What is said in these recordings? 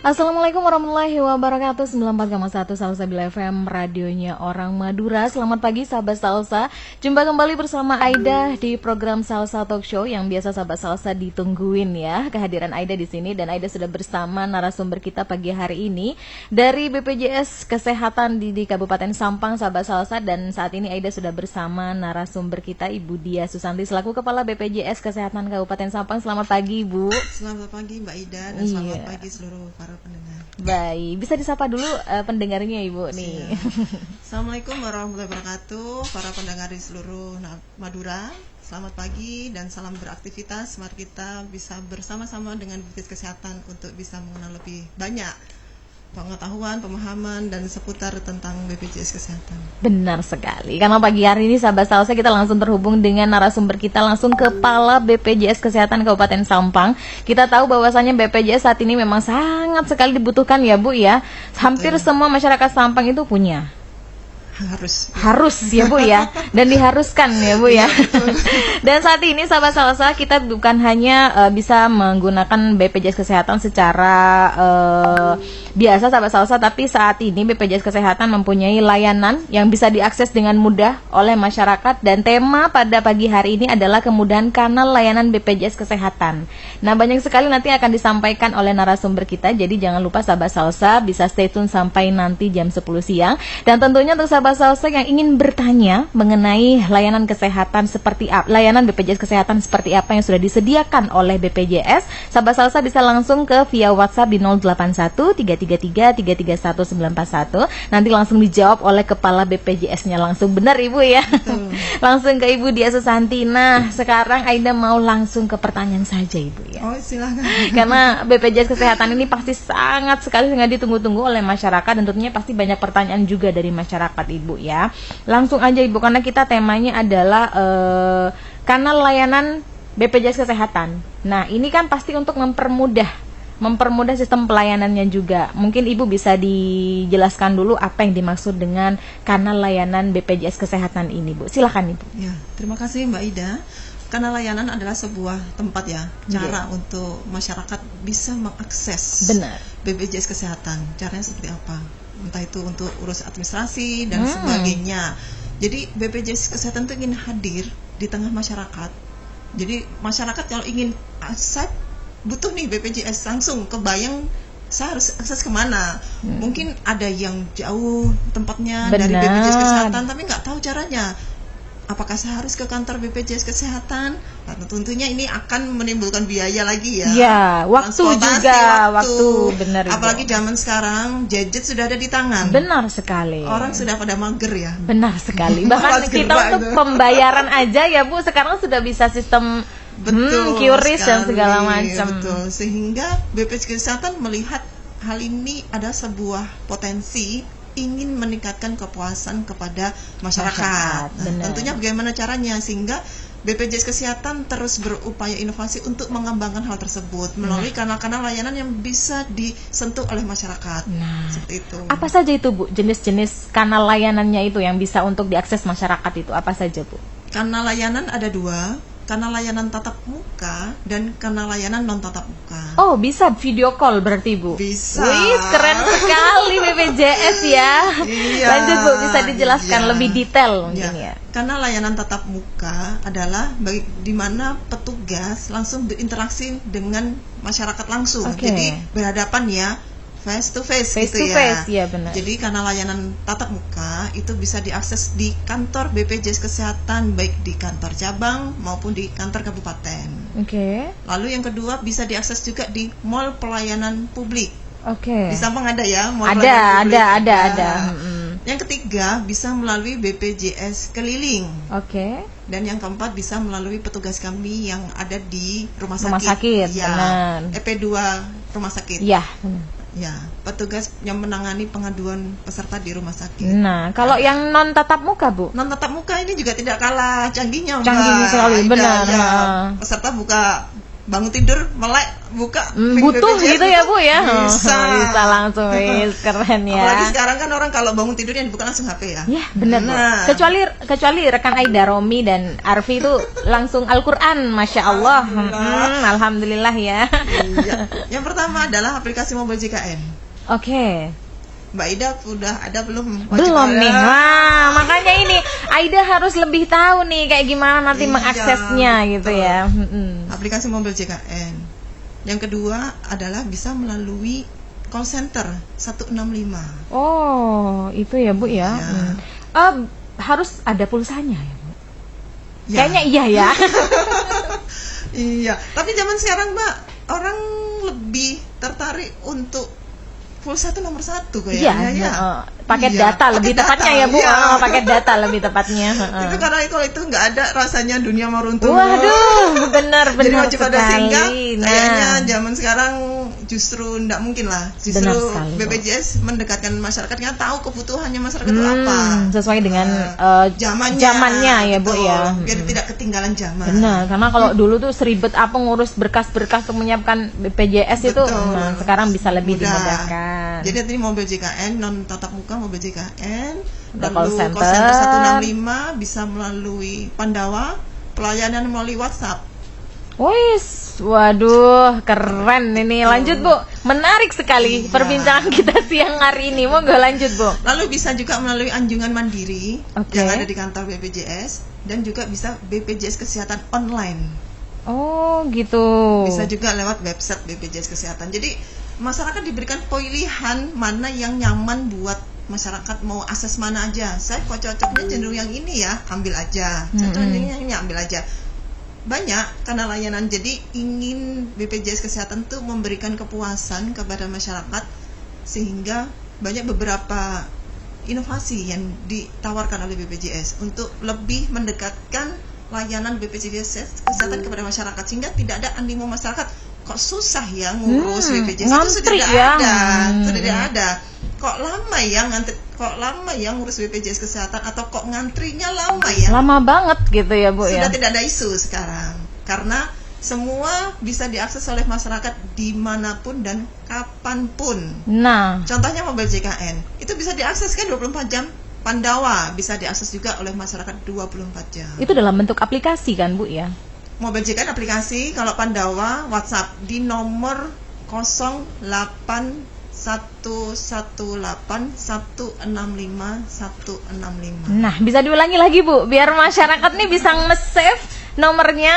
Assalamualaikum warahmatullahi wabarakatuh. 94,1 Salsa Bila FM, radionya orang Madura. Selamat pagi sahabat Salsa. Jumpa kembali bersama Aida di program Salsa Talk Show yang biasa sahabat Salsa ditungguin ya. Kehadiran Aida di sini, dan Aida sudah bersama narasumber kita pagi hari ini dari BPJS Kesehatan di Kabupaten Sampang sahabat Salsa. Dan saat ini Aida sudah bersama narasumber kita Ibu Dia Susanti selaku Kepala BPJS Kesehatan Kabupaten Sampang. Selamat pagi Ibu. Selamat pagi Mbak Ida dan selamat pagi seluruh para pendengar. Baik, bisa disapa dulu pendengarnya Ibu nih. Assalamualaikum warahmatullahi wabarakatuh, para pendengar di seluruh Madura. Selamat pagi dan salam beraktivitas. Mari kita bisa bersama-sama dengan BPJS Kesehatan untuk bisa mengenal lebih banyak pengetahuan, pemahaman dan seputar tentang BPJS Kesehatan. Benar sekali. Karena pagi hari ini sahabat Salsa kita langsung terhubung dengan narasumber kita, langsung Kepala BPJS Kesehatan Kabupaten Sampang. Kita tahu bahwasanya BPJS saat ini memang sangat sekali dibutuhkan ya Bu ya. Hampir semua masyarakat Sampang itu punya. Harus ya Bu ya, dan diharuskan ya Bu ya. Dan saat ini sahabat Salsa kita bukan hanya bisa menggunakan BPJS Kesehatan secara biasa sahabat Salsa, tapi saat ini BPJS Kesehatan mempunyai layanan yang bisa diakses dengan mudah oleh masyarakat, dan tema pada pagi hari ini adalah kemudahan kanal layanan BPJS Kesehatan. Nah, banyak sekali nanti akan disampaikan oleh narasumber kita, jadi jangan lupa sahabat Salsa bisa stay tune sampai nanti jam 10 siang. Dan tentunya untuk sahabat Salsa yang ingin bertanya mengenai layanan kesehatan seperti apa, layanan BPJS Kesehatan seperti apa yang sudah disediakan oleh BPJS, sahabat Salsa bisa langsung ke via WhatsApp di 081-333-331-941. Nanti langsung dijawab oleh Kepala BPJS-nya langsung. Benar Ibu ya? Langsung ke Ibu Dia Susanti. Nah, sekarang Aida mau langsung ke pertanyaan saja Ibu ya. Oh, silakan. Karena BPJS Kesehatan ini pasti sangat ditunggu-tunggu oleh masyarakat, dan tentunya pasti banyak pertanyaan juga dari masyarakat Ibu ya. Langsung aja Ibu, karena kita temanya adalah kanal layanan BPJS Kesehatan. Nah, ini kan pasti untuk mempermudah sistem pelayanannya juga. Mungkin Ibu bisa dijelaskan dulu apa yang dimaksud dengan kanal layanan BPJS Kesehatan ini Bu. Silakan Ibu. Ya, terima kasih Mbak Ida. Kanal layanan adalah sebuah tempat ya, cara untuk masyarakat bisa mengakses BPJS Kesehatan. Caranya seperti apa? Entah itu untuk urus administrasi dan sebagainya. Jadi BPJS Kesehatan itu ingin hadir di tengah masyarakat. Jadi masyarakat kalau ingin akses, butuh nih BPJS, langsung kebayang saya harus akses kemana. Mungkin ada yang jauh tempatnya dari BPJS Kesehatan tapi nggak tahu caranya. Apakah saya harus ke kantor BPJS Kesehatan? Nah, tentunya ini akan menimbulkan biaya lagi ya. Iya, waktu benar. Apalagi zaman sekarang gadget sudah ada di tangan. Benar sekali. Orang sudah pada mager ya. Benar sekali. Bahkan kita untuk pembayaran aja ya Bu, sekarang sudah bisa sistem QRIS dan segala macam. Betul. Sehingga BPJS Kesehatan melihat hal ini ada sebuah potensi ingin meningkatkan kepuasan kepada masyarakat. Tentunya bagaimana caranya sehingga BPJS Kesehatan terus berupaya inovasi untuk mengembangkan hal tersebut melalui kanal-kanal layanan yang bisa disentuh oleh masyarakat. Seperti itu. Apa saja itu Bu? Jenis-jenis kanal layanannya itu yang bisa untuk diakses masyarakat itu apa saja Bu? Kanal layanan ada dua. Kanal layanan tatap muka dan kanal layanan non tatap muka. Oh, bisa video call berarti Bu? Bisa. Wih, keren sekali BPJS ya. Iya. Lanjut Bu, bisa dijelaskan lebih detail mungkin ya. Kanal layanan tatap muka adalah di mana petugas langsung berinteraksi dengan masyarakat langsung. Jadi berhadapan ya, face to face ya benar. Jadi kanal layanan tatap muka itu bisa diakses di kantor BPJS Kesehatan, baik di kantor cabang maupun di kantor kabupaten. Lalu yang kedua bisa diakses juga di mall pelayanan publik. Di Sampang ada ya mall pelayanan publik. Ada. Yang ketiga bisa melalui BPJS keliling. Dan yang keempat bisa melalui petugas kami yang ada di rumah sakit. Ya, EP2 rumah sakit. Ya, petugas yang menangani pengaduan peserta di rumah sakit. Nah, kalau yang non tatap muka Bu? Non tatap muka ini juga tidak kalah canggihnya, Canggih sekali, benar. Peserta buka bangun tidur melek buka butuh BPJS gitu ya Bu ya. Bisa. Bisa langsung, keren ya. Apalagi sekarang kan orang kalau bangun tidur yang dibuka langsung HP ya. Ya benar. Nah. Kecuali rekan Aida, Romi dan Arfi itu langsung Al-Quran, masya Allah. Alhamdulillah ya. Iya. Yang pertama adalah aplikasi Mobile JKN. Oke. Mbak Ida udah ada belum? Belum nih. Wah, makanya ini Aida harus lebih tahu nih kayak gimana nanti Iya, mengaksesnya gitu betul. ya. Aplikasi Mobile JKN. Yang kedua adalah bisa melalui call center 165. Oh, itu ya Bu ya. Ya. Harus ada pulsanya ya Bu. Ya. Kayaknya iya ya. Iya, tapi zaman sekarang Mbak, orang lebih tertarik untuk pulsa itu nomor 1 kayaknya ya. Paket Iya, data lebih paket tepatnya data, ya Bu. iya. Paket data lebih tepatnya. Itu karena kalau itu nggak ada rasanya dunia mau runtuh. Waduh, benar Jadi benar wajib ada singgah. sekali. Kayaknya zaman sekarang justru nggak mungkin lah. Justru Benar sekali, Bu. BPJS mendekatkan masyarakatnya, tahu kebutuhannya masyarakat itu apa. Sesuai dengan Zamannya ya Bu betul. ya. Biar tidak ketinggalan zaman. Benar, karena kalau dulu tuh seribet apa ngurus berkas-berkas untuk menyiapkan BPJS itu, Betul. nah sekarang bisa lebih Mudah. dimudahkan. Jadi tadi Mobile JKN non tatap muka Mobile JKN, Ada lalu call call center center. 165 bisa melalui Pandawa, pelayanan melalui WhatsApp. Wis, waduh, keren ini. Lanjut Bu, menarik sekali Iya. perbincangan kita siang hari ini. Monggo lanjut Bu. Lalu bisa juga melalui anjungan mandiri Oke. yang ada di kantor BPJS, dan juga bisa BPJS Kesehatan online. Oh gitu. Bisa juga lewat website BPJS Kesehatan. Jadi masyarakat diberikan pilihan mana yang nyaman buat masyarakat, mau akses mana aja. Saya kok cocoknya cenderung yang ini ya, ambil aja. Cocoknya yang ini ambil aja. Banyak karena layanan, jadi ingin BPJS Kesehatan tuh memberikan kepuasan kepada masyarakat, sehingga banyak beberapa inovasi yang ditawarkan oleh BPJS untuk lebih mendekatkan layanan BPJS Kesehatan kepada masyarakat, sehingga tidak ada animo masyarakat kok susah ya ngurus BPJS itu sudah ngantri tidak ya. ada, sudah tidak ada. Kok lama ya ngantri, kok lama ya ngurus BPJS Kesehatan, atau kok ngantrinya lama ya. Lama banget gitu ya Bu Sudah ya. tidak ada isu sekarang, karena semua bisa diakses oleh masyarakat dimanapun dan kapanpun. Nah, Contohnya Mobile JKN, itu bisa diakses kan 24 jam. Pandawa bisa diakses juga oleh masyarakat 24 jam. itu dalam bentuk aplikasi kan Bu ya. Mobile JKN aplikasi, kalau Pandawa WhatsApp di nomor 08118165165. Nah, bisa diulangi lagi Bu, biar masyarakat nih bisa nge-save nomornya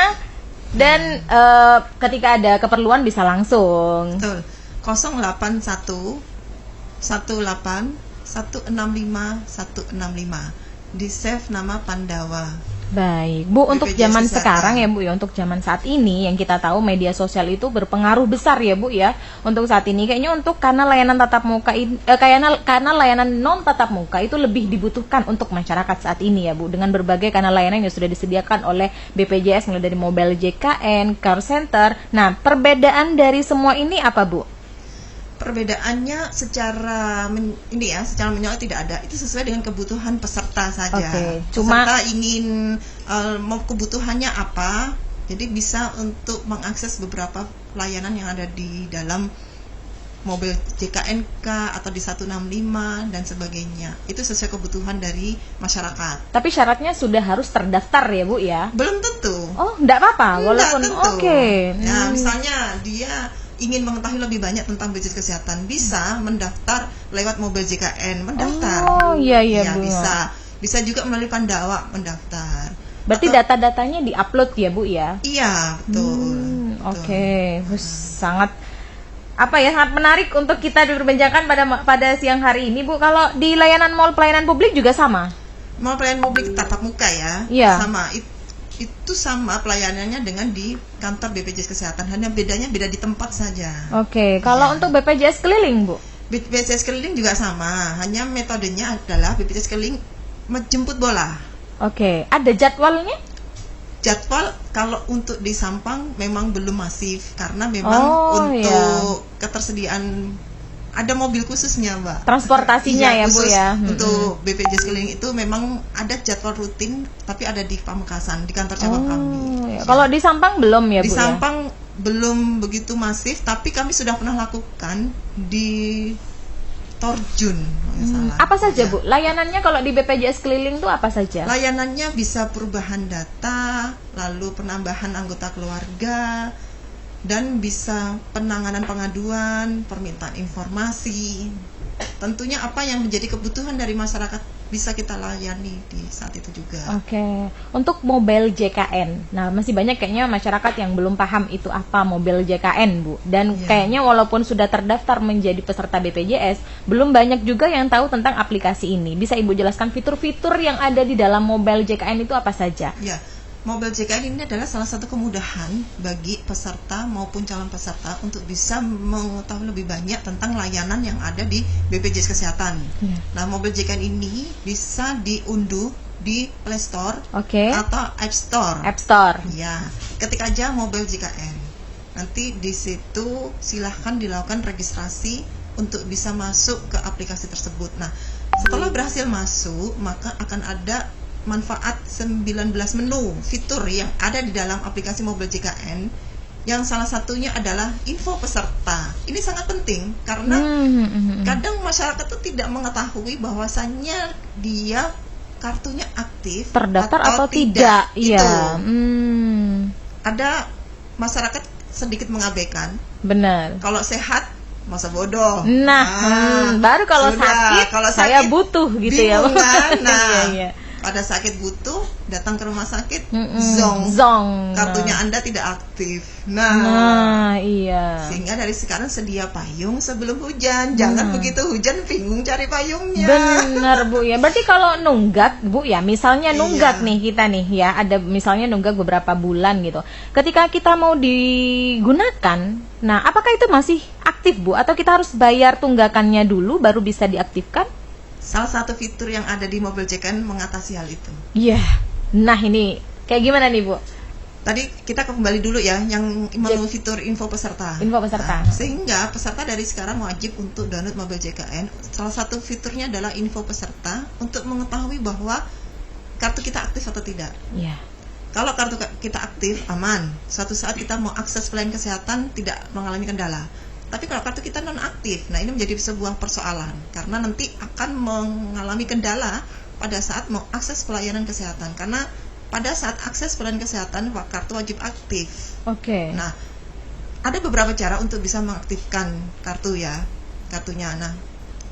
dan ketika ada keperluan bisa langsung. Betul. 081 18 165165. Di save nama Pandawa. Baik, Bu, untuk BPJS zaman Kesehatan. sekarang ya Bu ya, untuk zaman saat ini yang kita tahu media sosial itu berpengaruh besar ya Bu ya. Untuk saat ini kayaknya untuk karena layanan tatap muka karena layanan non tatap muka itu lebih dibutuhkan untuk masyarakat saat ini ya Bu, dengan berbagai karena layanan yang sudah disediakan oleh BPJS mulai dari Mobile JKN, Call Center. Nah, perbedaan dari semua ini apa Bu? Perbedaannya secara secara menyeluruh tidak ada. Itu sesuai dengan kebutuhan peserta saja. Oke, cuma- Peserta ingin mau kebutuhannya apa, jadi bisa untuk mengakses beberapa layanan yang ada di dalam mobil JKNK atau di 165 dan sebagainya. Itu sesuai kebutuhan dari masyarakat. Tapi syaratnya sudah harus terdaftar ya Bu ya. Belum tentu. Oh, enggak apa-apa walaupun Enggak tentu. oke. Ya, misalnya dia ingin mengetahui lebih banyak tentang BPJS Kesehatan, bisa mendaftar lewat Mobile JKN, mendaftar. Oh, iya Ya, Bu. bisa juga melalui Pandawa mendaftar. Berarti Atau- data-datanya di-upload ya Bu ya. Iya, betul. Betul. Oke, sangat sangat menarik untuk kita diperbincangkan pada siang hari ini Bu. Kalau di layanan mall pelayanan publik juga sama. Mau pelayanan publik tatap muka ya, Iya. sama. Itu sama pelayanannya dengan di kantor BPJS Kesehatan, hanya bedanya beda di tempat saja. Oke, kalau untuk BPJS keliling Bu. BPJS keliling juga sama, hanya metodenya adalah BPJS keliling menjemput bola. Oke, ada jadwalnya? Jadwal kalau untuk di Sampang memang belum masif, karena memang untuk ketersediaan ada mobil khususnya Mbak. Transportasinya ya, Bu khusus ya. Untuk BPJS keliling itu memang ada jadwal rutin, tapi ada di Pamekasan, di kantor cabang kami. Ya. Kalau di Sampang belum ya Di Bu Sampang belum begitu masif, tapi kami sudah pernah lakukan di Torjun. Apa saja Bu? Layanannya kalau di BPJS keliling tuh apa saja? Layanannya bisa perubahan data, lalu penambahan anggota keluarga, dan bisa penanganan pengaduan, permintaan informasi. Tentunya apa yang menjadi kebutuhan dari masyarakat bisa kita layani di saat itu juga. Oke. Untuk mobile JKN, nah masih banyak kayaknya masyarakat yang belum paham itu apa mobile JKN Bu. Dan kayaknya walaupun sudah terdaftar menjadi peserta BPJS, belum banyak juga yang tahu tentang aplikasi ini. Bisa Ibu jelaskan fitur-fitur yang ada di dalam mobile JKN itu apa saja? Ya, mobile JKN ini adalah salah satu kemudahan bagi peserta maupun calon peserta untuk bisa mengetahui lebih banyak tentang layanan yang ada di BPJS Kesehatan. Nah, mobile JKN ini bisa diunduh di Play Store atau App Store. App Store. Ya, ketik aja mobile JKN. Nanti di situ silahkan dilakukan registrasi untuk bisa masuk ke aplikasi tersebut. Nah, setelah berhasil masuk, maka akan ada manfaat 19 menu fitur yang ada di dalam aplikasi mobile JKN, yang salah satunya adalah info peserta. Ini sangat penting karena kadang masyarakat itu tidak mengetahui bahwasannya dia kartunya aktif, terdaftar atau tidak. Iya. Ada masyarakat sedikit mengabaikan. Benar. Kalau sehat masa bodoh. Baru kalau sakit, saya butuh gitu ya. Kan? Nah, iya. pada sakit butuh, datang ke rumah sakit, zong. Kartunya Anda tidak aktif. Iya. Sehingga dari sekarang sedia payung sebelum hujan. Jangan begitu hujan bingung cari payungnya. Benar Bu ya. Berarti kalau nunggak Bu ya, misalnya nunggak nih kita nih ya, ada misalnya nunggak beberapa bulan gitu. Ketika kita mau digunakan, nah apakah itu masih aktif Bu? Atau kita harus bayar tunggakannya dulu baru bisa diaktifkan? Salah satu fitur yang ada di mobile JKN mengatasi hal itu. Iya. Nah ini kayak gimana nih Bu? Tadi kita kembali dulu ya, yang menu fitur info peserta. Info peserta. Sehingga peserta dari sekarang wajib untuk download mobile JKN. Salah satu fiturnya adalah info peserta untuk mengetahui bahwa kartu kita aktif atau tidak. Iya. Kalau kartu kita aktif, aman. Suatu saat kita mau akses pelayanan kesehatan tidak mengalami kendala. Tapi kalau kartu kita non-aktif, nah ini menjadi sebuah persoalan karena nanti akan mengalami kendala pada saat mau akses pelayanan kesehatan, karena pada saat akses pelayanan kesehatan kartu wajib aktif. Nah, ada beberapa cara untuk bisa mengaktifkan kartunya. Nah,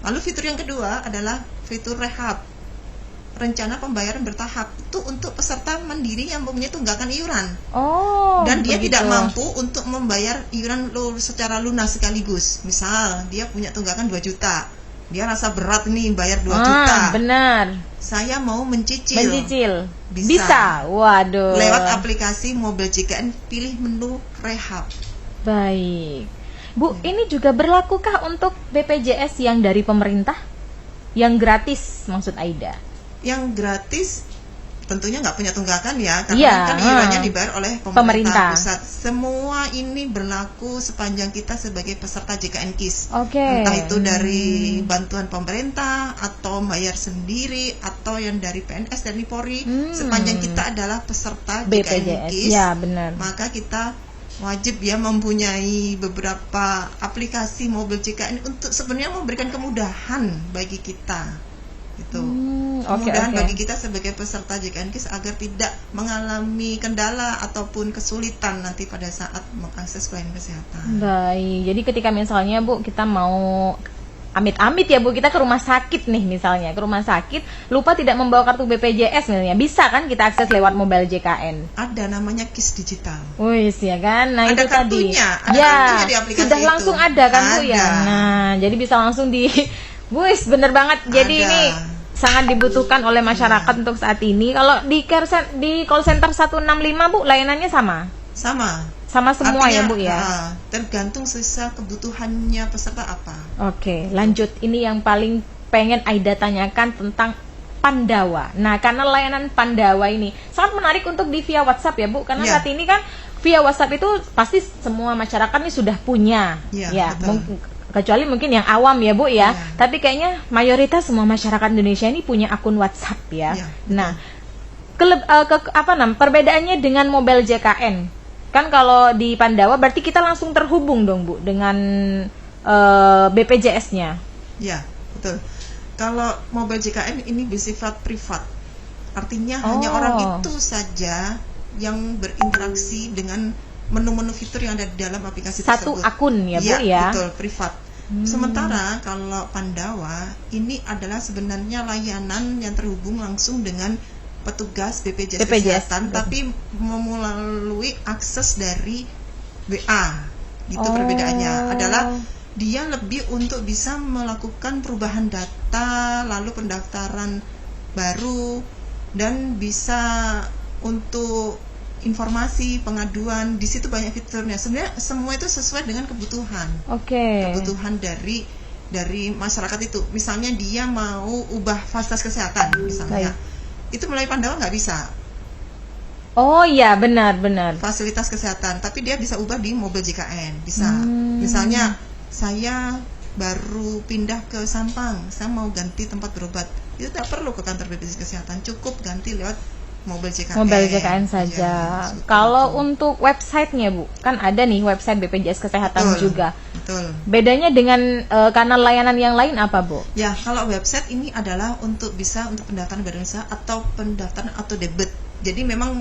lalu fitur yang kedua adalah fitur rehab, rencana pembayaran bertahap. Itu untuk peserta mandiri yang mempunyai tunggakan iuran. Dan dia tidak mampu untuk membayar iuran secara lunas sekaligus. Misal dia punya tunggakan 2 juta, dia rasa berat nih bayar 2 juta. Benar. Saya mau mencicil. Bisa. Waduh. Lewat aplikasi mobile JKN, pilih menu rehab. Baik. Bu, ini juga berlakukah untuk BPJS yang dari pemerintah? Yang gratis maksud Aida? Yang gratis tentunya nggak punya tunggakan ya, karena kan iurannya dibayar oleh pemerintah pusat. Semua ini berlaku sepanjang kita sebagai peserta JKN KIS. Entah itu dari bantuan pemerintah atau bayar sendiri atau yang dari PNS dan Polri. Sepanjang kita adalah peserta JKN KIS, maka kita wajib ya mempunyai beberapa aplikasi mobile JKN untuk sebenarnya memberikan kemudahan bagi kita. Kemudahan bagi kita sebagai peserta JKN KIS agar tidak mengalami kendala ataupun kesulitan nanti pada saat mengakses pelayanan kesehatan. Baik, jadi ketika misalnya Bu kita mau amit-amit ya Bu, kita ke rumah sakit nih misalnya, ke rumah sakit lupa tidak membawa kartu BPJS misalnya, bisa kan kita akses lewat mobile JKN? Ada namanya KIS digital. Wis ya kan, nah ada itu kartunya, tadi. Kartunya di aplikasi sudah itu. Langsung ada kan Bu ya. Nah, jadi bisa langsung di Wis, bener banget. Jadi ini sangat dibutuhkan oleh masyarakat untuk saat ini. Kalau di call center 165 Bu, layanannya sama? Sama semua. Artinya, ya Bu ya? Tergantung sisa kebutuhannya peserta apa. Lanjut. Ini yang paling pengen Aida tanyakan tentang Pandawa. Nah, karena layanan Pandawa ini sangat menarik untuk di via WhatsApp ya Bu, karena saat ini kan via WhatsApp itu pasti semua masyarakat ini sudah punya. Kecuali mungkin yang awam ya Bu ya. Tapi kayaknya mayoritas semua masyarakat Indonesia ini punya akun WhatsApp ya. Nah, perbedaannya dengan mobile JKN Kan kalau di Pandawa berarti kita langsung terhubung dong Bu dengan BPJS-nya. Ya, betul. Kalau mobile JKN ini bersifat privat. Artinya hanya orang itu saja yang berinteraksi dengan menu-menu fitur yang ada di dalam aplikasi Satu tersebut. akun ya Bu ya. Betul, privat. Sementara kalau Pandawa ini adalah sebenarnya layanan yang terhubung langsung dengan petugas BPJS Kesehatan, tapi melalui akses dari WA. Itu perbedaannya adalah dia lebih untuk bisa melakukan perubahan data, lalu pendaftaran baru, dan bisa untuk informasi, pengaduan. Di situ banyak fiturnya. Sebenarnya semua itu sesuai dengan kebutuhan. Kebutuhan dari masyarakat itu. Misalnya dia mau ubah fasilitas kesehatan, misalnya. Itu melalui Pandawa nggak bisa. Oh iya, benar. Fasilitas kesehatan, tapi dia bisa ubah di mobile JKN, bisa. Misalnya saya baru pindah ke Sampang, saya mau ganti tempat berobat, itu tidak perlu ke kantor BPJS Kesehatan, cukup ganti lewat mobile JKN saja. Kalau untuk websitenya Bu, kan ada nih website BPJS Kesehatan juga. Betul. Bedanya dengan kanal layanan yang lain apa Bu? Ya, kalau website ini adalah untuk pendaftaran badan usaha atau pendaftaran atau debit. Jadi memang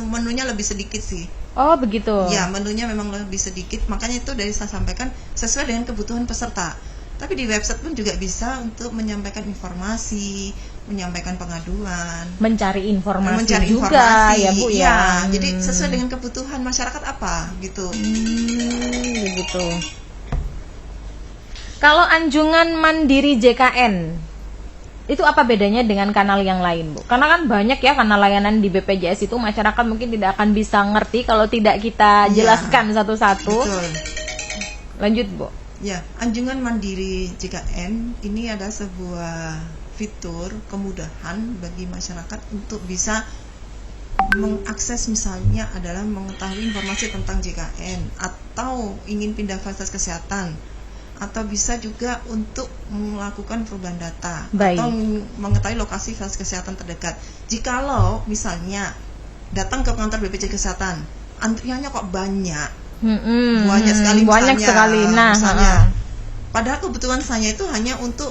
menunya lebih sedikit sih. Oh begitu. Ya, menunya memang lebih sedikit. Makanya itu dari saya sampaikan sesuai dengan kebutuhan peserta. Tapi di website pun juga bisa untuk menyampaikan informasi, menyampaikan pengaduan, mencari informasi juga ya Bu ya. Jadi sesuai dengan kebutuhan masyarakat apa gitu. Begitu. Kalau anjungan mandiri JKN itu apa bedanya dengan kanal yang lain Bu? Karena kan banyak ya kanal layanan di BPJS itu, masyarakat mungkin tidak akan bisa ngerti kalau tidak kita jelaskan satu-satu. Betul. Lanjut Bu. Ya, anjungan mandiri JKN ini adalah sebuah fitur kemudahan bagi masyarakat untuk bisa mengakses, misalnya adalah mengetahui informasi tentang JKN atau ingin pindah fasilitas kesehatan, atau bisa juga untuk melakukan perubahan data. Atau mengetahui lokasi fasilitas kesehatan terdekat. Jikalau misalnya datang ke kantor BPJS Kesehatan, antriannya kok banyak, banyak sekali misalnya. Padahal kebutuhan saya itu hanya untuk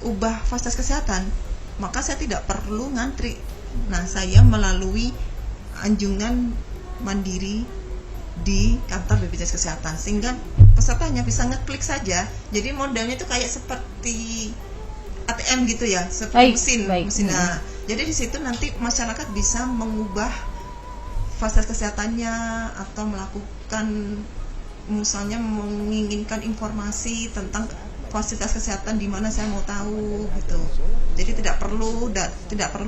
ubah fasilitas kesehatan, maka saya tidak perlu ngantri. Nah, saya melalui anjungan mandiri di kantor BPJS Kesehatan, sehingga pesertanya bisa ngeklik saja. Jadi modelnya itu kayak seperti ATM gitu ya, seperti mesin. Nah, jadi di situ nanti masyarakat bisa mengubah fasilitas kesehatannya atau melakukan, misalnya menginginkan informasi tentang fasilitas kesehatan di mana saya mau tahu gitu. Jadi tidak perlu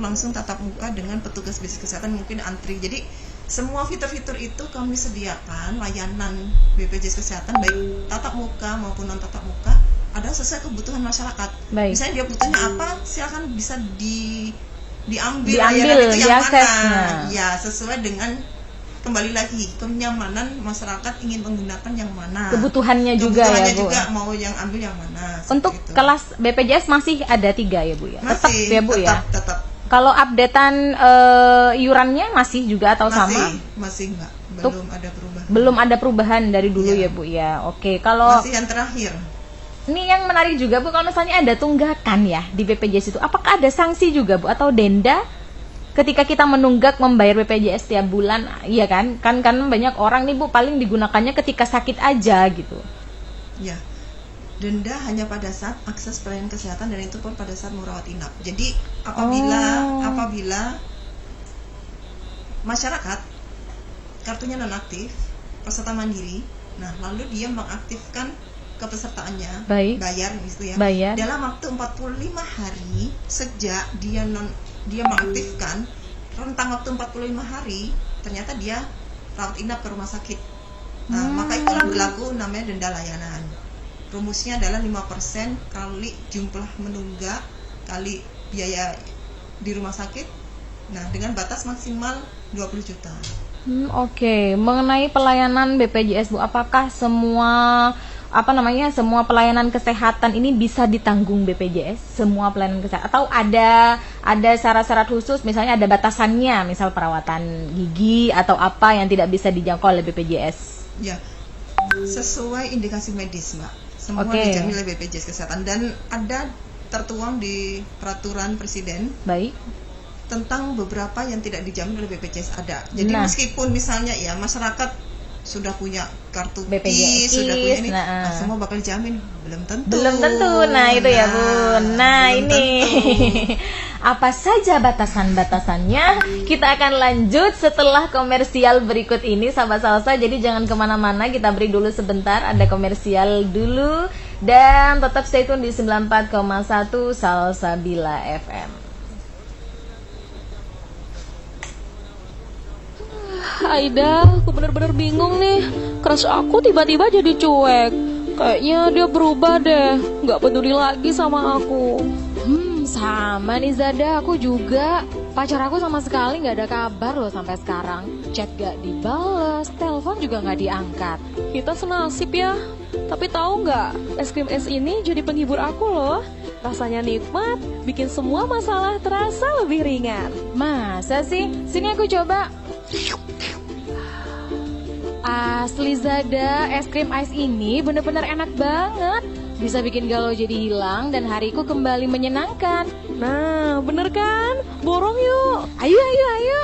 langsung tatap muka dengan petugas BPJS Kesehatan, mungkin antri. Jadi semua fitur-fitur itu kami sediakan, layanan BPJS Kesehatan baik tatap muka maupun non tatap muka adalah sesuai kebutuhan masyarakat. Misalnya dia butuhnya apa, silakan bisa diambil itu yang mana. Ya, sesuai dengan, kembali lagi, kenyamanan masyarakat ingin menggunakan yang mana, kebutuhannya juga ya Bu. Mau yang ambil yang mana. Untuk gitu. Kelas BPJS masih ada 3 ya Bu ya? Tetap ya Bu ya? Tetap. Kalau updatean iurannya masih juga atau sama? Masih enggak, belum ada perubahan dari dulu ya Bu ya. Oke, kalau masih yang terakhir. Ini yang menarik juga Bu, kalau misalnya ada tunggakan ya di BPJS itu, apakah ada sanksi juga Bu atau denda ketika kita menunggak membayar BPJS tiap bulan? Iya kan? Kan banyak orang nih Bu paling digunakannya ketika sakit aja gitu. Ya. Denda hanya pada saat akses pelayanan kesehatan, dan itu pun pada saat merawat inap. Jadi apabila masyarakat kartunya nonaktif, peserta mandiri, nah lalu dia mengaktifkan kepesertaannya, bayar gitu ya. Dalam waktu 45 hari sejak dia mengaktifkan, rentang waktu 45 hari ternyata dia rawat inap ke rumah sakit. Nah, maka itulah berlaku namanya denda layanan. Rumusnya adalah 5% kali jumlah menunggak kali biaya di rumah sakit. Nah, dengan batas maksimal 20 juta. Oke. Mengenai pelayanan BPJS Bu, apakah semua semua pelayanan kesehatan ini bisa ditanggung BPJS, semua pelayanan kesehatan, atau ada syarat-syarat khusus, misalnya ada batasannya, misal perawatan gigi atau apa yang tidak bisa dijangkau oleh BPJS? Ya, sesuai indikasi medis, Mbak. Semua Oke. dijamin oleh BPJS Kesehatan, dan ada tertuang di peraturan presiden Baik. tentang beberapa yang tidak dijamin oleh BPJS ada. Jadi Nah. meskipun misalnya ya masyarakat sudah punya kartu BPJS, sudah punya ini, nah. semua bakal dijamin, belum tentu. Belum tentu. Nah, itu ya, Bun. Nah, belum ini. tentu. Apa saja batasan-batasannya? Kita akan lanjut setelah komersial berikut ini, sahabat Salsa. Jadi jangan kemana-mana, kita beri dulu sebentar, ada komersial dulu. Dan tetap stay tune di 94,1 Salsabila FM. Aida, aku bener-bener bingung nih. Crush aku tiba-tiba jadi cuek. Kayaknya dia berubah deh, gak peduli lagi sama aku. Sama nih Zada, aku juga. Pacar aku sama sekali gak ada kabar loh sampai sekarang. Chat gak dibales, telepon juga gak diangkat. Kita senasib ya. Tapi tahu nggak, es krim es ini jadi penghibur aku loh. Rasanya nikmat, bikin semua masalah terasa lebih ringan. Masa sih? Sini aku coba. Asli Zada, es krim ice ini bener-bener enak banget. Bisa bikin galau jadi hilang dan hariku kembali menyenangkan. Nah, bener kan? Borong yuk. Ayo, ayo, ayo.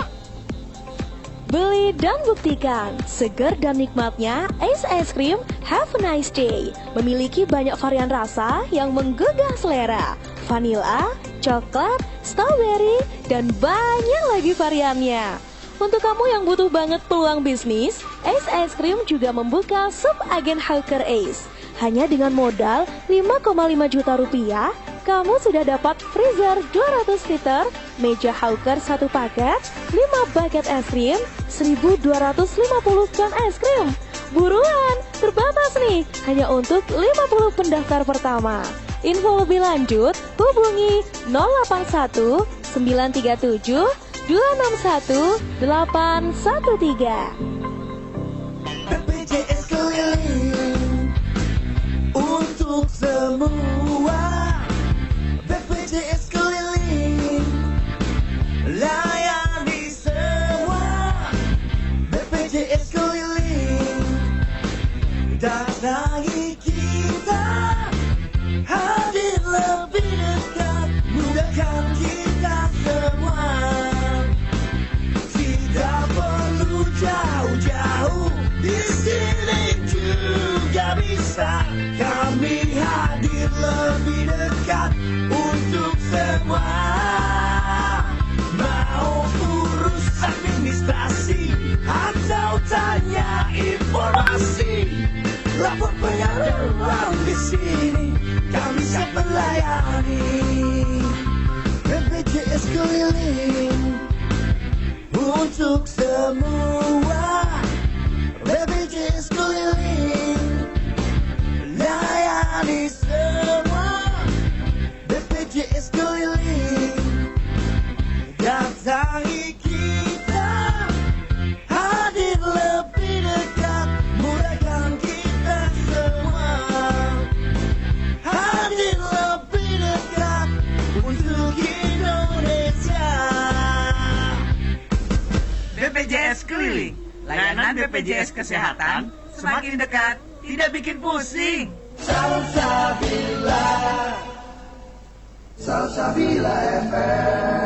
Beli dan buktikan, segar dan nikmatnya Ace Ice Cream Have a Nice Day. Memiliki banyak varian rasa yang menggugah selera. Vanilla, coklat, strawberry, dan banyak lagi variannya. Untuk kamu yang butuh banget peluang bisnis, Ace Ice Cream juga membuka sub-agen Hawker Ace. Hanya dengan modal 5,5 juta rupiah, kamu sudah dapat freezer 200 liter, meja Hawker 1 paket, 5 bucket es krim, 1.250 can es krim. Buruan, terbatas nih, hanya untuk 50 pendaftar pertama. Info lebih lanjut, hubungi 081 937 261 813. BPJS keliling untuk semua. BPJS keliling layani semua. BPJS keliling datangi kita, hadir lebih dekat, mudahkan kita semua. Tidak perlu jauh-jauh, di sini juga bisa. Kami hadir lebih dekat untuk semua. Mau urus administrasi atau tanya informasi, lapor pengaduan di sini, kami siap melayani. BPJS keliling untuk semua. BPJS keliling layani semua. BPJS keliling datangi kita, hadir lebih dekat, mudahkan kita semua. Hadir lebih dekat untuk Indonesia. BPJS Keliling, layanan BPJS Kesehatan semakin dekat, tidak bikin pusing. Salsabila, Salsabila FM.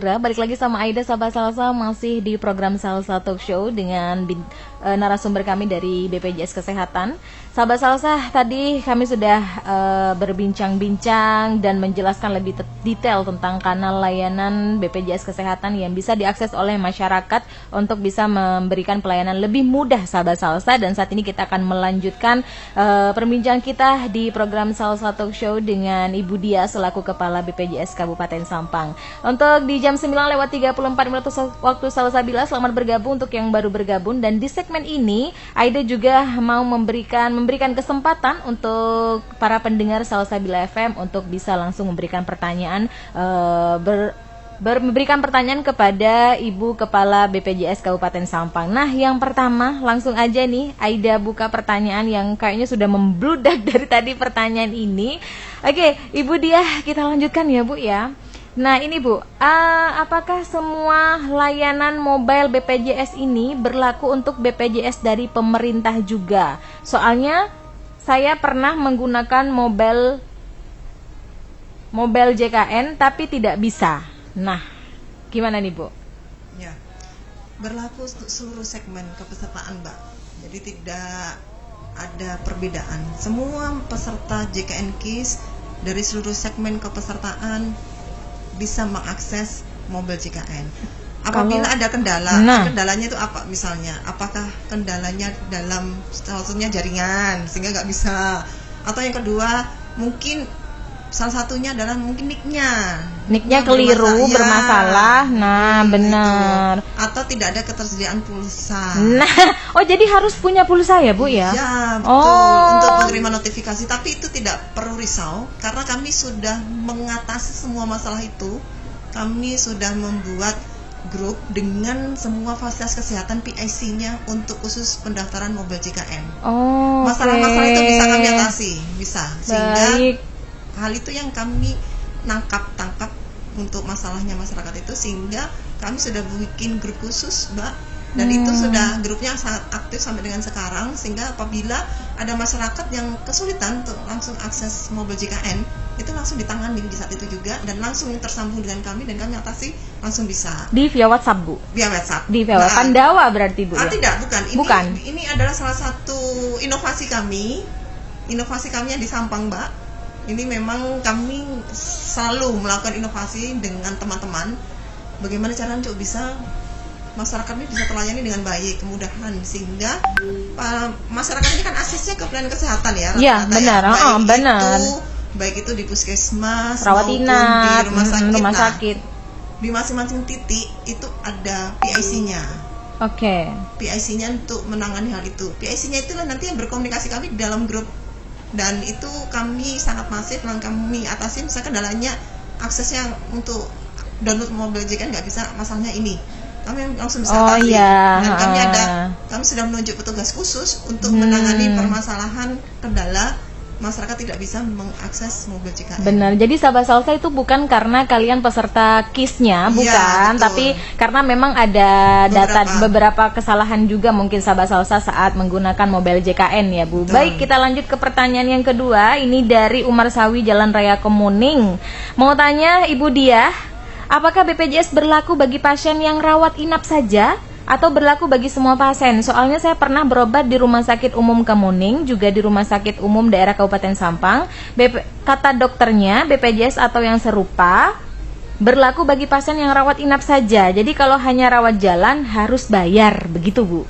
Madura. Balik lagi sama Aida Sahabat Salsa, masih di program Salsa Talk Show dengan narasumber kami dari BPJS Kesehatan. Sahabat Salsa, tadi kami sudah berbincang-bincang dan menjelaskan lebih detail tentang kanal layanan BPJS Kesehatan yang bisa diakses oleh masyarakat untuk bisa memberikan pelayanan lebih mudah, Sahabat Salsa. Dan saat ini kita akan melanjutkan perbincangan kita di program Salsa Talk Show dengan Ibu Dia selaku Kepala BPJS Kabupaten Sampang. Untuk di jam 9:34 waktu Salsa Bila, selamat bergabung untuk yang baru bergabung. Dan di segmen ini Aida juga mau memberikan kesempatan untuk para pendengar Salsabila FM untuk bisa langsung memberikan pertanyaan memberikan pertanyaan kepada Ibu Kepala BPJS Kabupaten Sampang. Nah, yang pertama langsung aja nih Aida buka pertanyaan yang kayaknya sudah membludak dari tadi pertanyaan ini. Oke, Ibu Dia, kita lanjutkan ya Bu ya. Nah ini Bu, apakah semua layanan mobile BPJS ini berlaku untuk BPJS dari pemerintah juga? Soalnya saya pernah menggunakan mobile JKN tapi tidak bisa. Nah, gimana nih Bu? Ya, berlaku untuk seluruh segmen kepesertaan Mbak. Jadi tidak ada perbedaan. Semua peserta JKN KIS dari seluruh segmen kepesertaan bisa mengakses mobil JKN. Apabila ada kendala, kendalanya itu apa misalnya? Apakah kendalanya dalam maksudnya jaringan sehingga nggak bisa? Atau yang kedua mungkin salah satunya adalah mungkin nicknya keliru, bermasalah. Nah, benar. Gitu. Atau tidak ada ketersediaan pulsa. Nah, oh jadi harus punya pulsa ya Bu ya? Ya, betul. Untuk menerima notifikasi. Tapi itu tidak perlu risau karena kami sudah mengatasi semua masalah itu. Kami sudah membuat grup dengan semua fasilitas kesehatan PIC-nya untuk khusus pendaftaran mobil JKN. Oh, masalah-masalah itu bisa kami atasi, bisa. Sehingga baik. Hal itu yang kami tangkap untuk masalahnya masyarakat itu, sehingga kami sudah bikin grup khusus Mbak, dan itu sudah grupnya sangat aktif sampai dengan sekarang, sehingga apabila ada masyarakat yang kesulitan untuk langsung akses mobil JKN itu langsung ditangani di saat itu juga dan langsung tersambung dengan kami dan kami atasi langsung bisa. Di via WhatsApp Bu? Via WhatsApp. Di via Pandawa berarti Bu ya? Tidak, bukan. Bukan. Ini adalah salah satu inovasi kami yang di Sampang Mbak. Ini memang kami selalu melakukan inovasi dengan teman-teman. Bagaimana caranya untuk bisa masyarakat ini bisa terlayani dengan baik, kemudahan, sehingga masyarakat ini kan aksesnya ke pelayanan kesehatan ya. Iya benar, benar. Baik itu di puskesmas, rawat inap, di rumah sakit. Nah, di masing-masing titik itu ada PIC-nya. Oke. PIC-nya untuk menangani hal itu. PIC-nya itulah nanti yang berkomunikasi kami di dalam grup. Dan itu kami sangat masif dan kami atasi misalkan kendalanya aksesnya untuk download mobil JKN nggak bisa, masalahnya ini kami langsung bisa atasi. Dan kami sudah menunjuk petugas khusus untuk menangani permasalahan kendala masyarakat tidak bisa mengakses mobil JKN. Benar. Jadi Sahabat Salsa itu bukan karena kalian peserta KIS-nya, bukan, tapi karena memang ada beberapa kesalahan juga mungkin Sahabat Salsa saat menggunakan mobil JKN ya, Bu. Betul. Baik, kita lanjut ke pertanyaan yang kedua. Ini dari Umar Sawi, Jalan Raya Kemuning. Mau tanya Ibu Dia, apakah BPJS berlaku bagi pasien yang rawat inap saja atau berlaku bagi semua pasien? Soalnya saya pernah berobat di Rumah Sakit Umum Kemuning, juga di Rumah Sakit Umum Daerah Kabupaten Sampang. Kata dokternya BPJS atau yang serupa berlaku bagi pasien yang rawat inap saja. Jadi kalau hanya rawat jalan harus bayar, begitu Bu?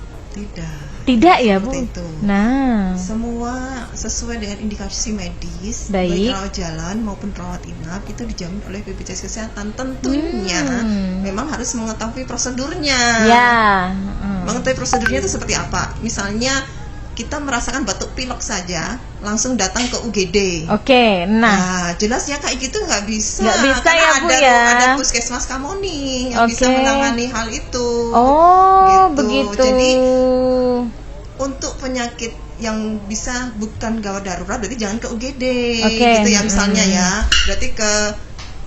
Tidak ya Bu? Itu. Nah, semua sesuai dengan indikasi medis, baik rawat jalan maupun rawat inap itu dijamin oleh BPJS Kesehatan. Tentunya memang harus mengetahui prosedurnya. Mengetahui prosedurnya itu seperti apa? Misalnya kita merasakan batuk pilek saja, langsung datang ke UGD. Oke, nah jelasnya kayak gitu nggak bisa. Nggak bisa karena ya Bu ya. Ada puskesmas Kamuning yang bisa menangani hal itu. Oh, begitu. Jadi untuk penyakit yang bisa bukan gawat darurat berarti jangan ke UGD, gitu ya misalnya ya. Berarti ke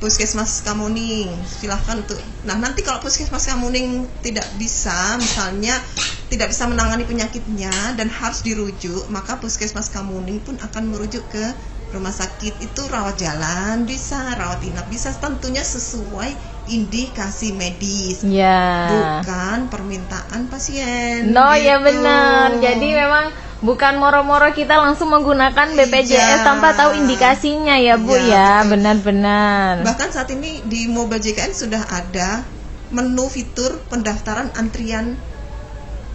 puskesmas Kamuning silahkan untuk. Nah nanti kalau puskesmas Kamuning tidak bisa, misalnya tidak bisa menangani penyakitnya dan harus dirujuk, maka puskesmas Kamuning pun akan merujuk ke rumah sakit. Itu rawat jalan bisa, rawat inap bisa, tentunya sesuai indikasi medis, Ya. bukan permintaan pasien. No, ya gitu. benar. Jadi memang bukan moro-moro kita langsung menggunakan BPJS Iya. tanpa tahu indikasinya ya Bu Iya, ya. betul. Benar-benar. Bahkan saat ini di Mobile JKN sudah ada menu fitur pendaftaran antrian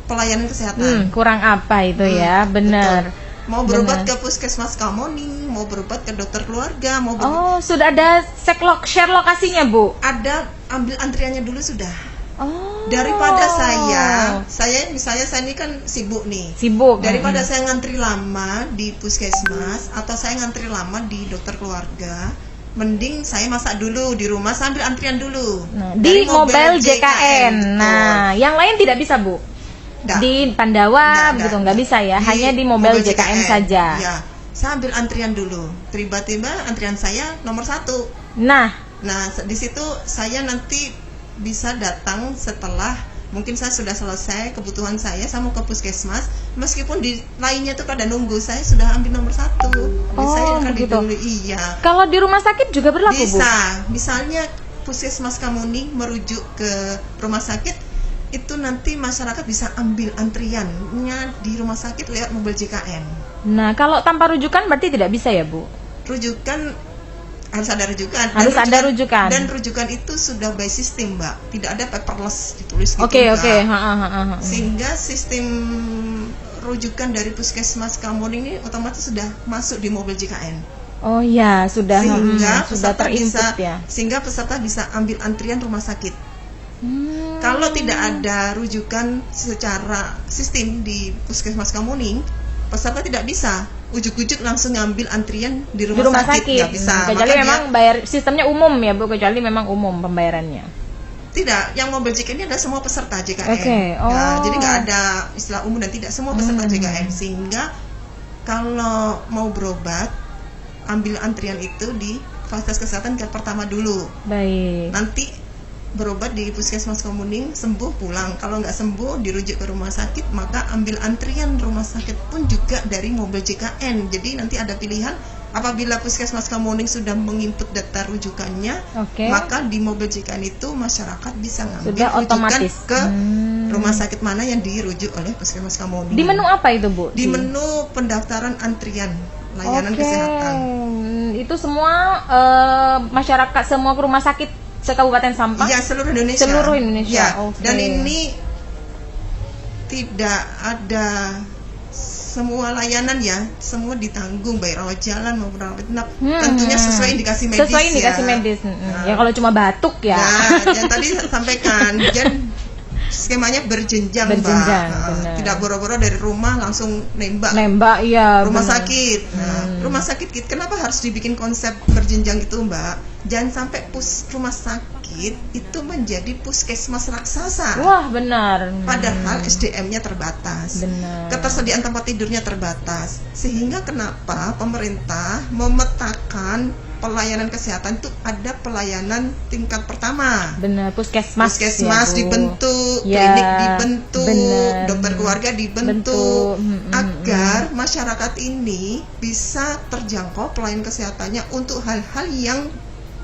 pelayanan kesehatan. Kurang apa itu ya? Benar. Betul. Mau berobat Benar. ke puskesmas Kamoning, mau berobat ke dokter keluarga, mau Oh, sudah ada share lokasinya Bu. ada ambil antriannya dulu sudah. Oh. Daripada saya misalnya saya ini kan sibuk nih. Sibuk. Daripada saya ngantri lama di puskesmas atau saya ngantri lama di dokter keluarga, mending saya masak dulu di rumah sambil antrian dulu. Nah, Dari di Mobile JKN. betul. Nah, yang lain tidak bisa Bu. Nggak. Di Pandawa Nggak, begitu nggak bisa ya, hanya di Mobile JKN saja. Ya, saya ambil antrian dulu. Tiba-tiba antrian saya nomor 1. Nah, Di situ saya nanti bisa datang setelah mungkin saya sudah selesai kebutuhan saya mau ke puskesmas, meskipun di lainnya tuh pada nunggu, saya sudah ambil nomor 1. Saya akan begitu. didahului. Iya. kalau di rumah sakit juga berlaku Bu. Bisa. Misalnya puskesmas Kamuning merujuk ke rumah sakit, itu nanti masyarakat bisa ambil antriannya di rumah sakit lewat Mobile JKN. Nah, kalau tanpa rujukan berarti tidak bisa ya Bu. Rujukan harus ada rujukan. Harus ada rujukan. Dan rujukan itu sudah by system, Mbak. Tidak ada paperless ditulis gitu. Oke. Mbak. Ha. Sehingga sistem rujukan dari puskesmas Kamuning ini otomatis sudah masuk di Mobile JKN. Oh ya, sudah Sehingga sudah peserta terinput ya. Sehingga peserta bisa ambil antrian rumah sakit. Kalau tidak ada rujukan secara sistem di puskesmas Kamuning, peserta tidak bisa ujuk-ujuk langsung ngambil antrian di Di rumah rumah sakit. sakit. Nggak bisa. Kecuali Maka memang bayar sistemnya umum ya Bu, kecuali memang umum pembayarannya. tidak, yang Mobile JKN ini ada semua peserta JKN. Oke, Ya, oh. jadi nggak ada istilah umum dan tidak semua peserta JKN, sehingga kalau mau berobat ambil antrian itu di fasilitas kesehatan tingkat pertama dulu. Baik. Nanti berobat di puskesmas Kamuning, sembuh pulang. Kalau nggak sembuh dirujuk ke rumah sakit, maka ambil antrian rumah sakit pun juga dari Mobile JKN. Jadi nanti ada pilihan, apabila puskesmas Kamuning sudah menginput data rujukannya, Oke. maka di Mobile JKN itu masyarakat bisa ngambil Sudah rujukan otomatis. ke rumah sakit mana yang dirujuk oleh puskesmas Kamuning. Di menu apa itu Bu? Di menu pendaftaran antrian layanan Oke. kesehatan. Itu semua masyarakat semua rumah sakit se-Kabupaten Sampang? Iya, seluruh Indonesia. Seluruh Indonesia. Ya, Oke. dan ini tidak ada semua layanan ya, semua ditanggung, baik rawat jalan maupun rawat inap. Tentunya sesuai indikasi medis. Sesuai indikasi ya. medis. Ya kalau cuma batuk ya. Nah, yang tadi saya sampaikan, dan skemanya berjenjang, Berjenjang, Mbak. benar. Tidak boro-boro dari rumah langsung nembak Nembak ya. rumah benar. sakit. Nah, rumah sakit kenapa harus dibikin konsep berjenjang itu, Mbak? Jangan sampai rumah sakit itu menjadi puskesmas raksasa. Wah, benar. Padahal SDM-nya terbatas. Benar. Ketersediaan tempat tidurnya terbatas. Sehingga kenapa pemerintah memetakan pelayanan kesehatan itu ada pelayanan tingkat pertama. Benar, puskesmas. Puskesmas ya, Bu. dibentuk, Ya, klinik dibentuk, benar. dokter keluarga dibentuk, agar masyarakat ini bisa terjangkau pelayanan kesehatannya untuk hal-hal yang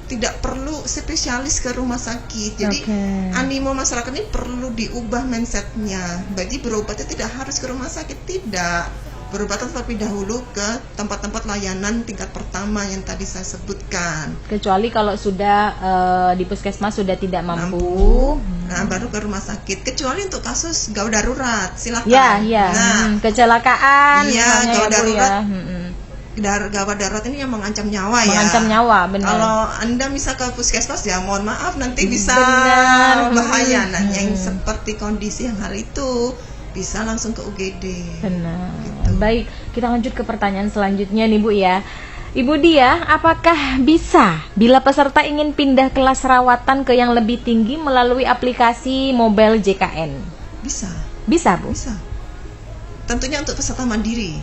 tidak perlu spesialis ke rumah sakit. Jadi Oke. animo masyarakat ini perlu diubah mindsetnya. Jadi berobatnya tidak harus ke rumah sakit, tidak. Berobat terlebih dahulu ke tempat-tempat layanan tingkat pertama yang tadi saya sebutkan. Kecuali kalau sudah di puskesmas sudah tidak mampu. Nah, baru ke rumah sakit. Kecuali untuk kasus gawat darurat, silakan. Ya, ya. Nah, Kecelakaan Iya, misalnya gawat ya, Bu, darurat. ya. Gawat darurat ini yang mengancam nyawa ya. Mengancam nyawa, benar. Kalau Anda bisa ke puskesmas ya mohon maaf nanti bisa Benar. bahaya. Nah, yang seperti kondisi yang hari itu bisa langsung ke UGD. Benar. Gitu. Baik, kita lanjut ke pertanyaan selanjutnya nih Bu ya. Ibu Dia, apakah bisa bila peserta ingin pindah kelas rawatan ke yang lebih tinggi melalui aplikasi Mobile JKN? Bisa, Bisa Bu? bisa. Tentunya untuk peserta mandiri.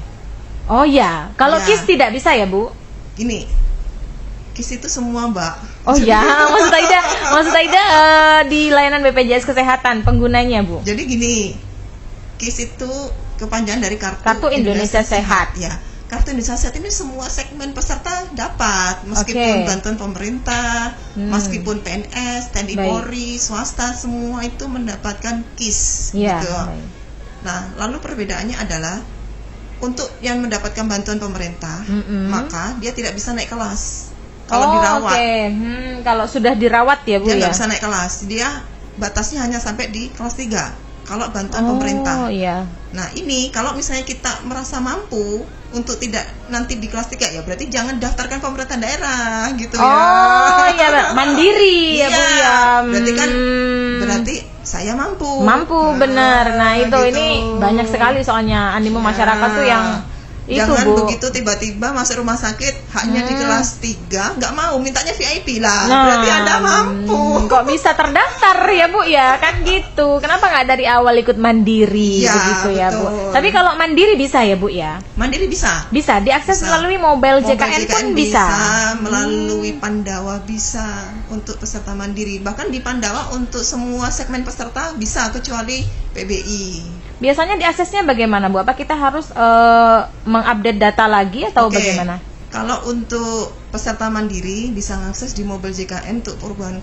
Oh ya, kalau Ya. KIS tidak bisa ya Bu? Gini, KIS itu semua Mbak. Oh ya, maksud Aida di layanan BPJS Kesehatan penggunanya Bu? Jadi gini, KIS itu kepanjangan dari Kartu Indonesia Sehat. Ya, Kartu Indonesia Sehat ini semua segmen peserta dapat, meskipun Oke. bantuan pemerintah, meskipun PNS, TNI Baik. Polri, swasta, semua itu mendapatkan KIS Iya. gitu. Baik. Nah, lalu perbedaannya adalah untuk yang mendapatkan bantuan pemerintah, maka dia tidak bisa naik kelas kalau dirawat. Oke. Kalau sudah dirawat ya Bu Dia ya. nggak bisa naik kelas. Dia batasnya hanya sampai di kelas 3 kalau bantuan pemerintah. Oh iya. Nah, ini kalau misalnya kita merasa mampu untuk tidak nanti di kelas 3 ya berarti jangan daftarkan pemerintah daerah gitu ya. Oh iya, mandiri ya Bu Iya, ya. berarti kan berarti saya mampu. Mampu benar. Nah, itu gitu. ini banyak sekali soalnya animo masyarakat tuh yang itu Jangan Bu. begitu tiba-tiba masuk rumah sakit hanya di kelas 3 nggak mau, mintanya VIP lah. Nah, Berarti Anda mampu. Kok bisa terdaftar ya Bu ya? Kan gitu. Kenapa nggak dari awal ikut mandiri Iya, begitu ya Bu? betul. Tapi kalau mandiri bisa ya Bu ya? Mandiri bisa. Bisa diakses Bisa. melalui mobile Mobile JKN pun bisa. melalui Pandawa bisa untuk peserta mandiri. Bahkan di Pandawa untuk semua segmen peserta bisa kecuali PBI. Biasanya diaksesnya bagaimana Bu? Apa kita harus mengupdate data lagi atau Oke. bagaimana? Kalau untuk peserta mandiri bisa mengakses di mobile JKN untuk perubahan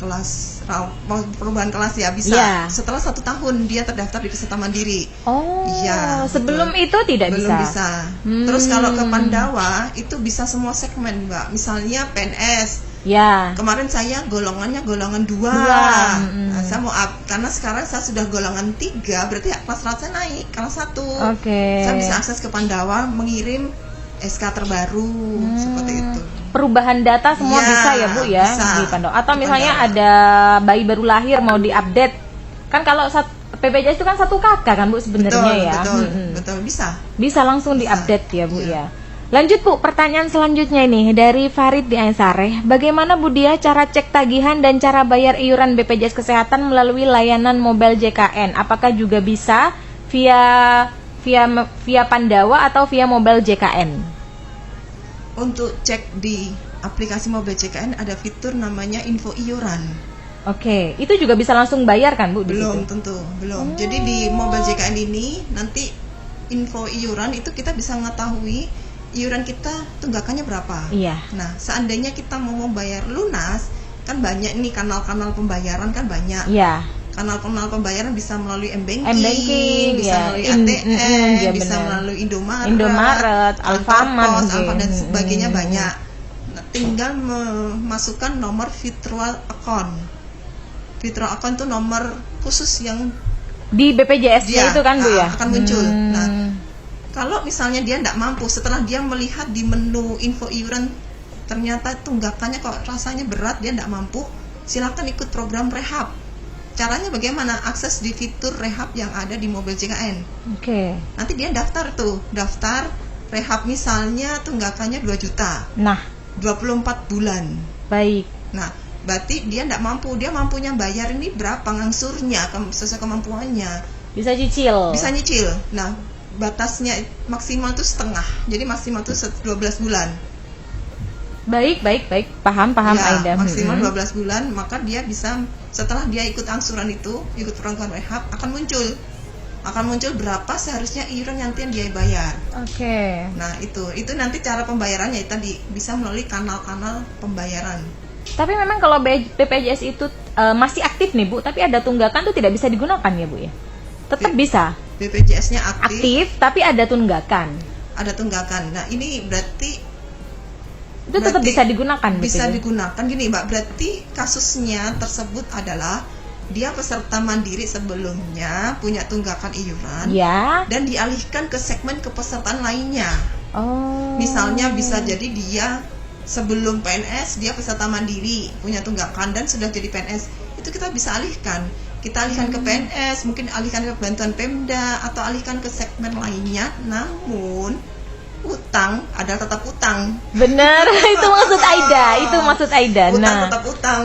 kelas ya bisa. Iya. Setelah 1 tahun dia terdaftar di peserta mandiri. Oh, Iya, sebelum betul. itu tidak Belum bisa. bisa. Terus kalau ke Pandawa itu bisa semua segmen, Mbak. Misalnya PNS. Ya. Kemarin saya golongannya golongan 2. Nah, saya mau up karena sekarang saya sudah golongan 3, berarti kelas saya naik kelas 1. Oke. Saya bisa akses ke Pandawa mengirim SK terbaru seperti itu. Perubahan data semua Iya, bisa ya Bu ya bisa. di Pandawa. Atau Di misalnya Pandawa. ada bayi baru lahir mau diupdate. Kan kalau PPJS itu kan 1 kakak kan Bu sebenarnya ya. Betul bisa. Bisa langsung diupdate ya Bu ya. Lanjut Bu, pertanyaan selanjutnya ini dari Farid di Ainsareh. Bagaimana Bu Dia cara cek tagihan dan cara bayar iuran BPJS Kesehatan melalui layanan mobile JKN? Apakah juga bisa via Pandawa atau via mobile JKN? Untuk cek di aplikasi mobile JKN ada fitur namanya info iuran. Oke, itu juga bisa langsung bayar kan Bu di Belum situ? tentu, belum. Jadi di mobile JKN ini nanti info iuran itu kita bisa mengetahui iuran kita tunggakannya berapa. Iya. Nah, seandainya kita mau membayar lunas, kan banyak nih kanal-kanal pembayaran kan banyak. Iya. Kanal-kanal pembayaran bisa melalui M-Banking, M-Banking, bisa ya. melalui ATM, Ya bisa benar. melalui Indomaret, Alfamart, apa dan mungkin. sebagainya banyak. Nah, tinggal memasukkan nomor virtual account. Virtual account itu nomor khusus yang Di BPJS-nya itu kan Bu ya? akan muncul. Nah, kalau misalnya dia tidak mampu, setelah dia melihat di menu info iuran ternyata tunggakannya kok rasanya berat, dia tidak mampu, silakan ikut program rehab. Caranya bagaimana? Akses di fitur rehab yang ada di mobile JKN. Oke. Nanti dia daftar rehab misalnya tunggakannya 2 juta, Nah, 24 bulan. baik. Nah, berarti dia tidak mampu, dia mampunya bayar ini berapa ngangsurnya sesuai kemampuannya. Bisa cicil. Bisa nyicil. Nah, batasnya maksimal itu setengah. Jadi maksimal itu 12 bulan. Baik. Paham Ya, Aida. maksimal 12 bulan, maka dia bisa setelah dia ikut angsuran itu, ikut program rehab akan muncul berapa seharusnya iuran nanti yang dia bayar. Oke. Nah, itu nanti cara pembayarannya tadi bisa melalui kanal-kanal pembayaran. Tapi memang kalau BPJS itu masih aktif nih Bu, tapi ada tunggakan tuh tidak bisa digunakan ya Bu ya? Tetap bisa. BPJS-nya aktif, Aktif tapi ada tunggakan. ada tunggakan. Nah, ini berarti Itu tetap bisa digunakan bisa gitu ya? digunakan gini Mbak, berarti kasusnya tersebut adalah dia peserta mandiri sebelumnya punya tunggakan iuran Ya. dan dialihkan ke segmen kepesertaan lainnya. Oh. Misalnya bisa jadi dia sebelum PNS dia peserta mandiri punya tunggakan dan sudah jadi PNS, itu kita bisa alihkan. Kita alihkan ke PNS, mungkin alihkan ke bantuan Pemda atau alihkan ke segmen lainnya. Namun utang adalah tetap utang. Bener, itu maksud Aida. Utang Nah. tetap utang.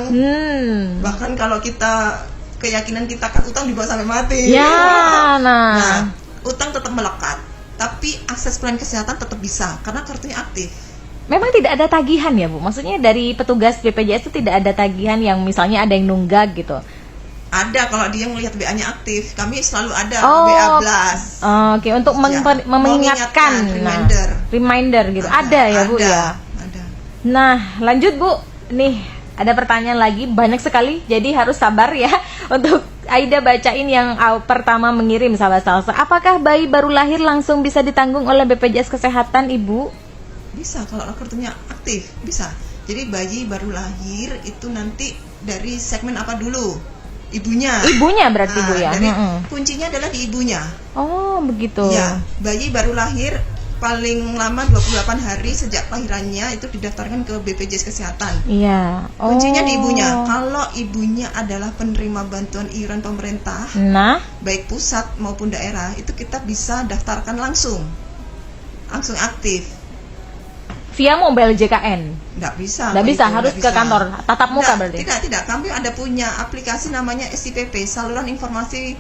Bahkan kalau kita keyakinan kita kan utang dibawa sampai mati. Ya, Nah, nah. utang tetap melekat, tapi akses pelayanan kesehatan tetap bisa karena kartunya aktif. Memang tidak ada tagihan ya Bu? Maksudnya dari petugas BPJS itu tidak ada tagihan yang misalnya ada yang nunggak gitu? Ada, kalau dia melihat WA-nya aktif, kami selalu ada Oh, WA blast. Oke, untuk Ya, mengingatkan, reminder gitu. Ada ya Bu ya. Ada. Nah, lanjut Bu. Nih, ada pertanyaan lagi, banyak sekali. Jadi harus sabar ya untuk Aida bacain yang pertama mengirim, sahabat Salsa. Apakah bayi baru lahir langsung bisa ditanggung oleh BPJS Kesehatan, Ibu? Bisa, kalau kartunya aktif, bisa. Jadi bayi baru lahir itu nanti dari segmen apa dulu? Ibunya. Ibunya berarti Bu ya. Dari kuncinya adalah di ibunya. Oh, begitu. Ya, bayi baru lahir paling lama 28 hari sejak kelahirannya itu didaftarkan ke BPJS Kesehatan. Iya. Kuncinya di ibunya. Kalau ibunya adalah penerima bantuan iuran pemerintah, Nah, baik pusat maupun daerah, itu kita bisa daftarkan langsung aktif. via mobile JKN. Nggak bisa. Nggak kalau bisa, itu, harus nggak ke bisa. kantor tatap muka berarti. Tidak. Kami ada punya aplikasi namanya SIPP, Saluran Informasi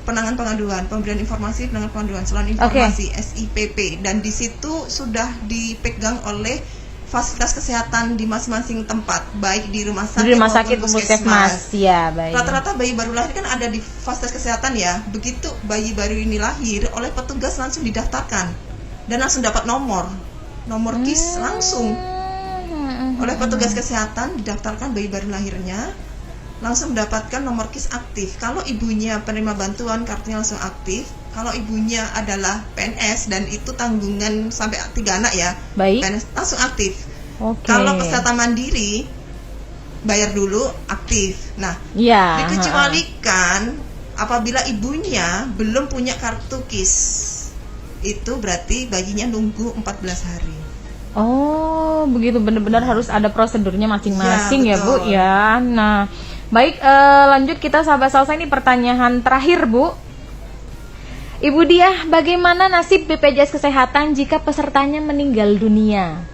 Penanganan Pengaduan, Pemberian Informasi Penanganan Pengaduan, Saluran Informasi SIPP, dan di situ sudah dipegang oleh fasilitas kesehatan di masing-masing tempat, baik di rumah sakit, maupun puskesmas. Ya, baik. Rata-rata bayi baru lahir kan ada di fasilitas kesehatan ya. Begitu bayi baru ini lahir, oleh petugas langsung didaftarkan dan langsung dapat nomor KIS langsung. Oleh petugas kesehatan didaftarkan bayi baru lahirnya, langsung mendapatkan nomor KIS aktif. Kalau ibunya penerima bantuan, kartunya langsung aktif. Kalau ibunya adalah PNS dan itu tanggungan sampai 3 anak ya, Baik. PNS langsung aktif. Oke. Kalau peserta mandiri bayar dulu aktif. Nah, Ya. dikecualikan apabila ibunya belum punya kartu KIS. Itu berarti bayinya nunggu 14 hari. Oh, begitu, benar-benar harus ada prosedurnya masing-masing ya, Ya, Bu betul. ya. Nah, baik, lanjut kita sahabat Salsa, ini pertanyaan terakhir, Bu. Ibu Diah, bagaimana nasib BPJS Kesehatan jika pesertanya meninggal dunia?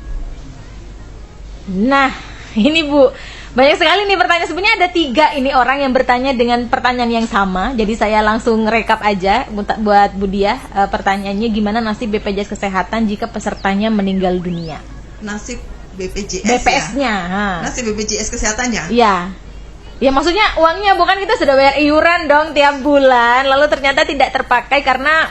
Nah, ini Bu, banyak sekali nih pertanyaan. Sebenarnya ada 3 ini orang yang bertanya dengan pertanyaan yang sama. Jadi saya langsung rekap aja buat Bu Diah. Pertanyaannya, gimana nasib BPJS Kesehatan jika pesertanya meninggal dunia? Nasib BPJS BPS-nya. ya. Nasib BPJS kesehatannya. Iya. Ya maksudnya uangnya, bukan kita sudah bayar iuran dong tiap bulan, lalu ternyata tidak terpakai karena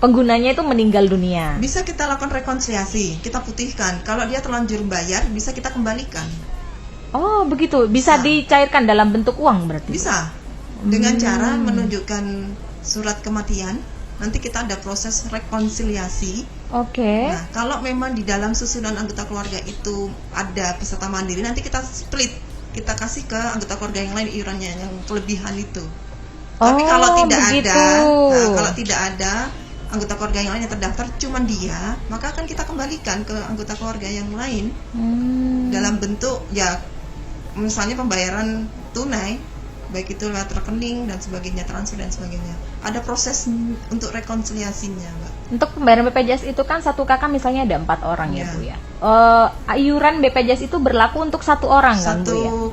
penggunanya itu meninggal dunia. Bisa kita lakukan rekonsiliasi, kita putihkan. Kalau dia terlanjur bayar, bisa kita kembalikan. Oh, begitu. Bisa dicairkan dalam bentuk uang berarti? Bisa. Dengan cara menunjukkan surat kematian, nanti kita ada proses rekonsiliasi. Oke. Nah, kalau memang di dalam susunan anggota keluarga itu ada peserta mandiri, nanti kita split. Kita kasih ke anggota keluarga yang lain iurannya yang kelebihan itu. Tapi kalau tidak begitu. kalau tidak ada anggota keluarga yang lain yang terdaftar, cuman dia, maka akan kita kembalikan ke anggota keluarga yang lain dalam bentuk ya, misalnya pembayaran tunai, baik itu lewat rekening dan sebagainya, transfer dan sebagainya. Ada proses untuk rekonsiliasinya, Mbak. Untuk pembayaran BPJS itu kan satu kakak misalnya ada 4 orang ya, Ya. Bu ya. Iuran BPJS itu berlaku untuk 1 orang kan, Bu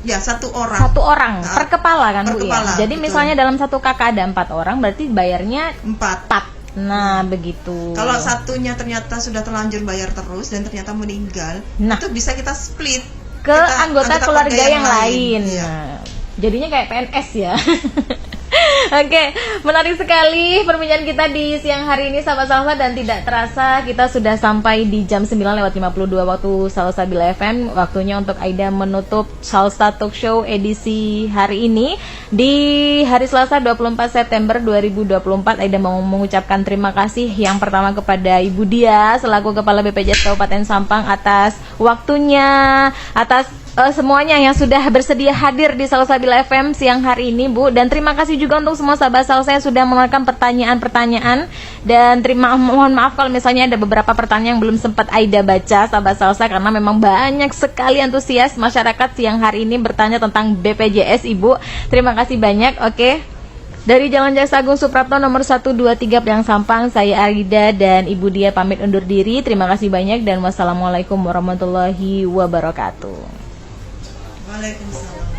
ya? Satu orang. 1 orang Nah, per kepala kan, per Bu kepala, ya. Jadi betul. misalnya dalam satu kakak ada 4 orang, berarti bayarnya 4. 4. Nah, begitu. Kalau satunya ternyata sudah terlanjur bayar terus dan ternyata meninggal, Nah. itu bisa kita split ke anggota keluarga yang lain. Iya. Nah, jadinya kayak PNS ya. Oke, menarik sekali perbincangan kita di siang hari ini sahabat Salsa, dan tidak terasa kita sudah sampai di jam 9:52 waktu Salsa Bila FM. Waktunya untuk Aida menutup Salsa Talk Show edisi hari ini di hari Selasa 24 September 2024. Aida mau mengucapkan terima kasih yang pertama kepada Ibu Dia selaku Kepala BPJS Kabupaten Sampang atas waktunya, atas semuanya yang sudah bersedia hadir di Salsa Bila FM siang hari ini, Bu. Dan terima kasih juga untuk semua sahabat Salsa yang sudah mengeluarkan pertanyaan-pertanyaan. Dan mohon maaf kalau misalnya ada beberapa pertanyaan yang belum sempat Aida baca, sahabat Salsa, karena memang banyak sekali antusias masyarakat siang hari ini bertanya tentang BPJS, Ibu. Terima kasih banyak. Oke. Dari Jalan Jasa Agung Suprapto nomor 123 Priang Sampang, saya Aida dan Ibu Dia pamit undur diri. Terima kasih banyak dan wassalamualaikum warahmatullahi wabarakatuh. Waalaikumsalam.